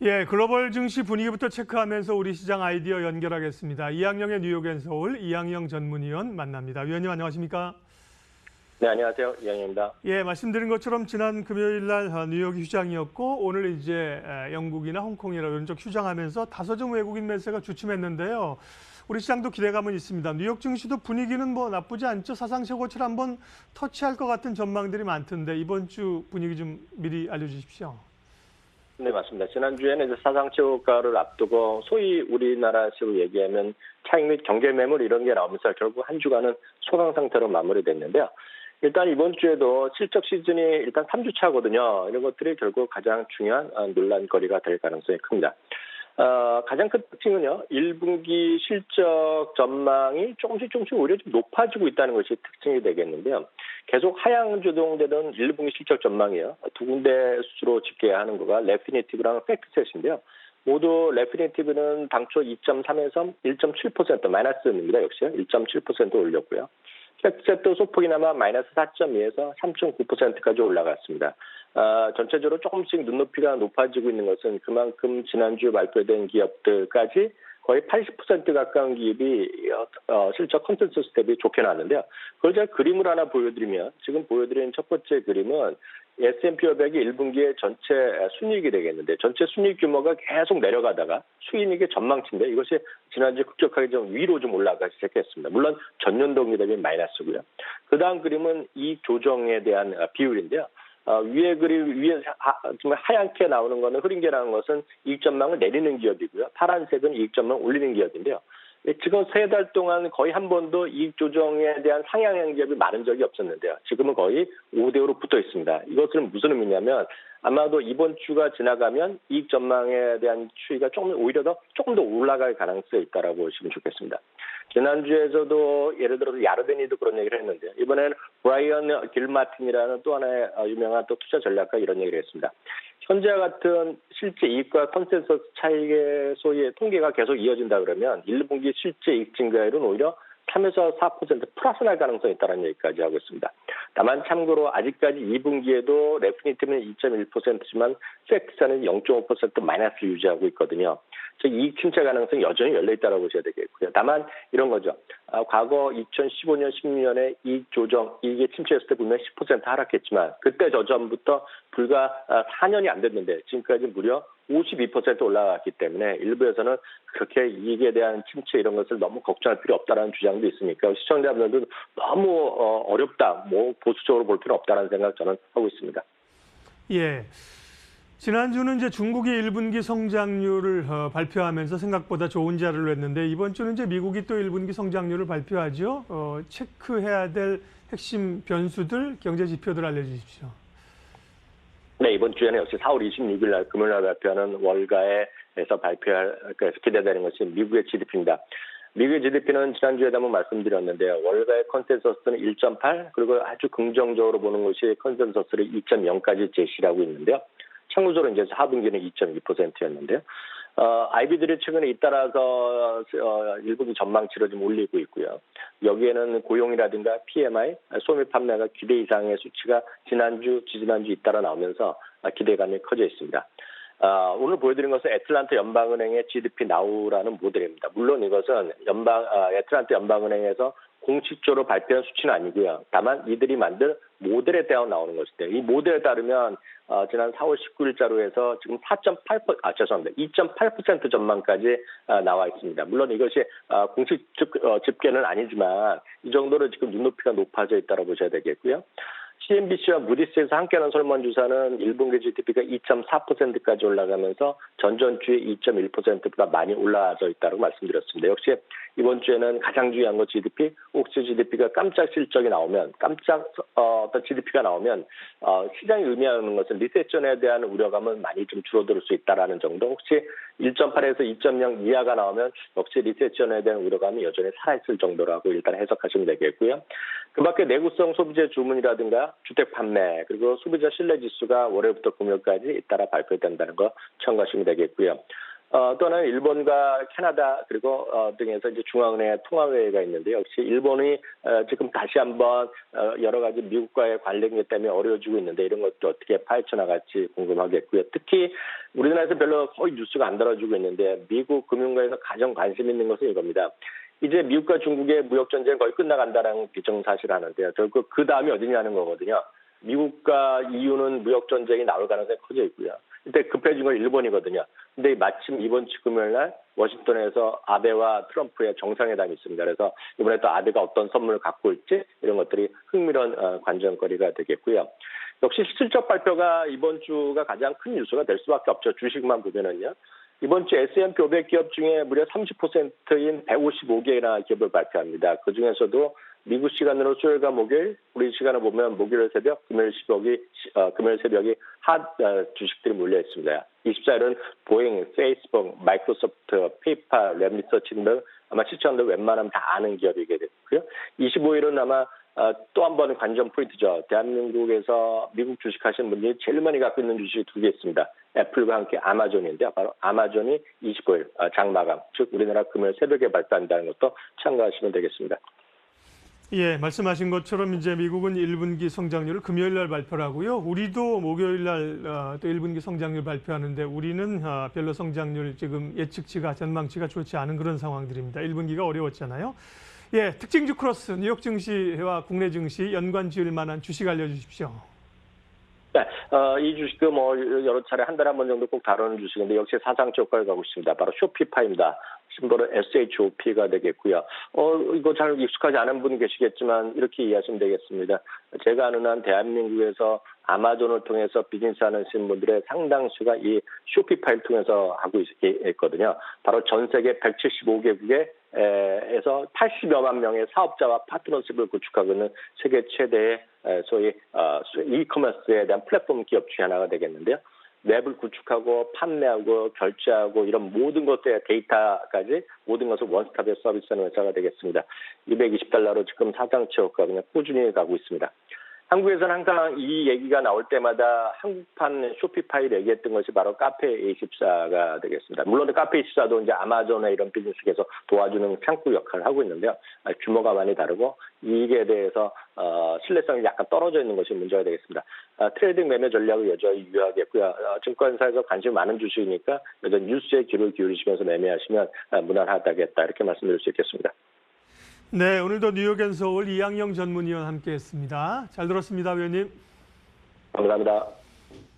예, 글로벌 증시 분위기부터 체크하면서 우리 시장 아이디어 연결하겠습니다. 이항영의 뉴욕 앤 서울 이항영 전문위원 만납니다. 위원님 안녕하십니까? 네, 안녕하세요. 이영입니다. 예, 말씀드린 것처럼 지난 금요일 날 뉴욕이 휴장이었고 오늘 이제 영국이나 홍콩이나 이런 쪽 휴장하면서 다소좀 외국인 매세가 주춤했는데요. 우리 시장도 기대감은 있습니다. 뉴욕 증시도 분위기는 뭐 나쁘지 않죠. 사상 최고치를 한번 터치할 것 같은 전망들이 많던데 이번 주 분위기 좀 미리 알려주십시오. 네, 맞습니다. 지난주에는 이제 사상 최고가를 앞두고 소위 우리나라식으로 얘기하면 차익 및 경제 매물 이런 게 나오면서 결국 한 주간은 소강 상태로 마무리됐는데요. 일단 이번 주에도 실적 시즌이 일단 3주 차거든요. 이런 것들이 결국 가장 중요한 논란거리가 될 가능성이 큽니다. 가장 큰 특징은요, 1분기 실적 전망이 조금씩 오히려 좀 높아지고 있다는 것이 특징이 되겠는데요. 계속 하향 조정되던 1분기 실적 전망이요. 두 군데 수로 집계하는 거가 레피니티브랑 팩트셋인데요. 모두 레피니티브는 당초 2.3에서 1.7% 마이너스입니다. 역시 1.7% 올렸고요. 팩트셋도 소폭이나마 마이너스 4.2에서 3.9%까지 올라갔습니다. 전체적으로 조금씩 눈높이가 높아지고 있는 것은 그만큼 지난주 발표된 기업들까지 거의 80% 가까운 기업이 실적 컨센서스 대비 좋게 나왔는데요. 그걸 제가 그림을 하나 보여드리면 지금 보여드리는 첫 번째 그림은 S&P 500이 1분기에 전체 순이익이 되겠는데 전체 순이익 규모가 계속 내려가다가 수익의 전망치인데 이것이 지난주에 급격하게 좀 위로 좀 올라가기 시작했습니다. 물론 전년도 대비 마이너스고요. 그 다음 그림은 이익 조정에 대한 비율인데요. 위에 그림 위에 정말 하얗게 나오는 거는 흐린 게 나오는 것은 이익 전망을 내리는 기업이고요. 파란색은 이익 전망을 올리는 기업인데요. 지금 3달 동안 거의 한 번도 이익 조정에 대한 상향한 기업이 많은 적이 없었는데요. 지금은 거의 5대5로 붙어 있습니다. 이것은 무슨 의미냐면 아마도 이번 주가 지나가면 이익 전망에 대한 추이가 조금 더 올라갈 가능성이 있다라고 보시면 좋겠습니다. 지난주에서도 예를 들어서 야르데니도 그런 얘기를 했는데 이번에는 브라이언 길마틴이라는 또 하나의 유명한 또 투자 전략가 이런 얘기를 했습니다. 현재와 같은 실제 이익과 컨센서스 차익의 소위 통계가 계속 이어진다 그러면 1분기 실제 이익 증가율은 오히려 3에서 4% 플러스 날 가능성이 있다는 얘기까지 하고 있습니다. 다만 참고로 아직까지 2분기에도 레피니티브는 2.1%지만 팩트사는 0.5% 마이너스 유지하고 있거든요. 즉 이익 침체 가능성이 여전히 열려있다고 보셔야 되겠고요. 다만 이런 거죠. 과거 2015년, 16년에 이익 조정, 이익의 침체했을 때 보면 10% 하락했지만 그때 저전부터 불과 4년이 안 됐는데 지금까지 무려 52% 올라갔기 때문에 일부에서는 그렇게 이익에 대한 침체 이런 것을 너무 걱정할 필요 없다는 주장도 있으니까 시청자분들도 너무 어렵다, 보수적으로 볼 필요 없다는 생각 저는 하고 있습니다. 예. 지난주는 이제 중국이 1분기 성장률을 발표하면서 생각보다 좋은 자료를 냈는데 이번 주는 이제 미국이 또 1분기 성장률을 발표하죠. 체크해야 될 핵심 변수들, 경제 지표들 알려주십시오. 네, 이번 주에는 역시 4월 26일 날 금요일 날 발표하는 월가에서 기대되는 것이 미국의 GDP입니다. 미국의 GDP는 지난주에도 한번 말씀드렸는데요. 월가의 컨센서스는 1.8 그리고 아주 긍정적으로 보는 것이 컨센서스를 2.0까지 제시하고 있는데요. 참고적으로 이제 4분기는 2.2%였는데요. IB들이 최근에 잇따라서 1분기 전망치를 좀 올리고 있고요. 여기에는 고용이라든가 PMI, 소매 판매가 기대 이상의 수치가 지난주 잇따라 나오면서 기대감이 커져 있습니다. 오늘 보여드린 것은 애틀란타 연방은행의 GDP 나우라는 모델입니다. 물론 이것은 애틀란타 연방은행에서 공식적으로 발표한 수치는 아니고요. 다만 이들이 만든 모델에 따라 나오는 것인데 이 모델에 따르면 지난 4월 19일자로 해서 지금 2.8% 전망까지 나와 있습니다. 물론 이것이 공식 집계는 아니지만 이 정도로 지금 눈높이가 높아져 있다고 보셔야 되겠고요. CNBC와 무디스에서 함께하는 설문조사는 1분기 GDP가 2.4%까지 올라가면서 전전주에 2.1%보다 많이 올라져 있다고 말씀드렸습니다. 역시 이번 주에는 가장 중요한 건 GDP, 혹시 GDP가 깜짝 실적이 나오면, 어떤 GDP가 나오면 시장이 의미하는 것은 리세션에 대한 우려감은 많이 좀 줄어들 수 있다라는 정도. 혹시 1.8에서 2.0 이하가 나오면 역시 리세션에 대한 우려감이 여전히 살아있을 정도라고 일단 해석하시면 되겠고요. 그밖에 내구성 소비재 주문이라든가 주택 판매 그리고 소비자 신뢰 지수가 월요일부터 금요일까지 잇따라 발표된다는 거 참고하시면 되겠고요. 또 하나는 일본과 캐나다 그리고 등에서 이제 중앙은행 통화회의가 있는데 역시 일본이 지금 다시 한번 여러 가지 미국과의 관련기 때문에 어려워지고 있는데 이런 것도 어떻게 파헤쳐 나갈지 궁금하겠고요. 특히 우리나라에서 별로 거의 뉴스가 안 다뤄지고 있는데 미국 금융가에서 가장 관심 있는 것은 이겁니다. 이제 미국과 중국의 무역 전쟁 거의 끝나간다라는 기정사실을 하는데요. 결국 그 다음이 어디냐는 거거든요. 미국과 EU는 무역 전쟁이 나올 가능성이 커져 있고요. 이때 급해진 건 일본이거든요. 근데 마침 이번 주 금요일 날 워싱턴에서 아베와 트럼프의 정상회담이 있습니다. 그래서 이번에 또 아베가 어떤 선물을 갖고 올지 이런 것들이 흥미로운 관전거리가 되겠고요. 역시 실적 발표가 이번 주가 가장 큰 뉴스가 될 수밖에 없죠. 주식만 보면은요. 이번 주 S&P 500 기업 중에 무려 30%인 155개나 기업을 발표합니다. 그중에서도 미국 시간으로 수요일과 목요일, 우리 시간을 보면 목요일 새벽, 금요일 새벽이 핫 주식들이 몰려 있습니다. 24일은 보잉, 페이스북, 마이크로소프트, 페이팔, 랩리서치 등 아마 시청자들 웬만하면 다 아는 기업이게 됐고요. 25일은 아마 또 한 번 관전 포인트죠. 대한민국에서 미국 주식하시는 분들이 제일 많이 갖고 있는 주식이 두 개 있습니다. 애플과 함께 아마존인데요. 바로 아마존이 25일 장마감, 즉 우리나라 금요일 새벽에 발표한다는 것도 참고하시면 되겠습니다. 예, 말씀하신 것처럼 이제 미국은 1분기 성장률을 금요일 날 발표를 하고요. 우리도 목요일 날 또 1분기 성장률 발표하는데 우리는 별로 성장률 지금 예측치가 전망치가 좋지 않은 그런 상황들입니다. 1분기가 어려웠잖아요. 예, 특징주 크로스 뉴욕 증시와 국내 증시 연관 지을 만한 주식 알려주십시오. 네, 이 주식도 뭐 여러 차례 한 달에 한 번 정도 꼭 다루는 주식인데 역시 사상치 효과를 가고 있습니다. 바로 쇼피파이입니다. 심볼은 SHOP가 되겠고요. 이거 잘 익숙하지 않은 분 계시겠지만 이렇게 이해하시면 되겠습니다. 제가 아는 한 대한민국에서 아마존을 통해서 비즈니스 하는 분들의 상당수가 이 쇼피파이를 통해서 하고 있거든요. 바로 전 세계 175개국에 에서 80여만 명의 사업자와 파트너십을 구축하고 있는 세계 최대의 소위 이커머스에 대한 플랫폼 기업 중에 하나가 되겠는데요. 웹을 구축하고 판매하고 결제하고 이런 모든 것들의 데이터까지 모든 것을 원스톱에 서비스하는 회사가 되겠습니다. $220로 지금 사장치 효과가 그냥 꾸준히 가고 있습니다. 한국에서는 항상 이 얘기가 나올 때마다 한국판 쇼피파이를 얘기했던 것이 바로 카페24가 되겠습니다. 물론 카페24도 이제 아마존의 이런 비즈니스 계속 도와주는 창구 역할을 하고 있는데요. 규모가 많이 다르고 이익에 대해서 신뢰성이 약간 떨어져 있는 것이 문제가 되겠습니다. 트레이딩 매매 전략을 여전히 유효하겠고요. 증권사에서 관심이 많은 주식이니까 여전히 뉴스에 귀를 기울이시면서 매매하시면 무난하다겠다 이렇게 말씀드릴 수 있겠습니다. 네, 오늘도 뉴욕앤서울 이양영 전문위원 함께했습니다. 잘 들었습니다, 위원님. 감사합니다.